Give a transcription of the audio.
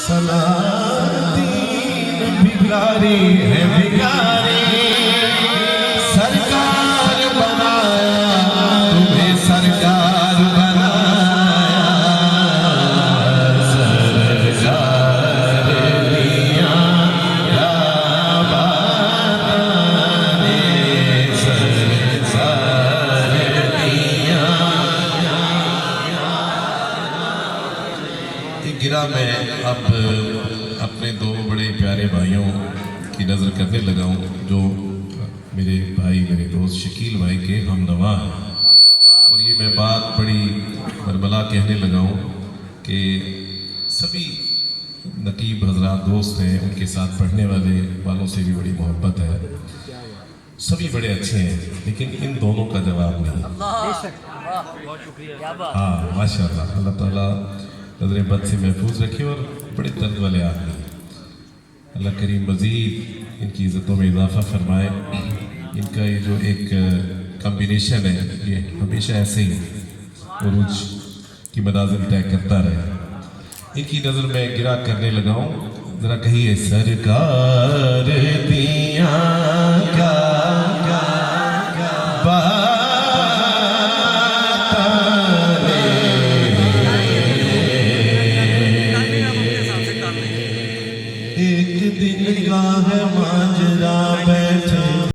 Saladin भिखारी है भिखारी, सरकार बनाया तुम्हें सरकार बनाया, सरकार दिया क्या बात ने, सरकार दिया। गिरा मैं अब अपने दो बड़े प्यारे भाइयों की नज़र करने लगा हूँ, जो मेरे भाई मेरे दोस्त शकील भाई के हमनवा हैं। और ये मैं बात बड़ी बरबला कहने लगा हूँ कि सभी नकीब हजरात दोस्त हैं, उनके साथ पढ़ने वालों से भी बड़ी मोहब्बत है, सभी बड़े अच्छे हैं, लेकिन इन दोनों का जवाब नहीं। हाँ माशाअल्लाह, अल्लाह ताला नजर बद से महफूज रखे और बड़े दर्द वाले आदमी, अल्लाह करीम मज़ीद इनकी इज़्ज़तों में इजाफ़ा फरमाए। इनका ये जो एक कम्बिनेशन है ये हमेशा ऐसे ही उरूज की मनाज़िल तय करता रहे। इनकी नज़र में गिरा करने लगा हूँ, ज़रा कहिए सरकार दिया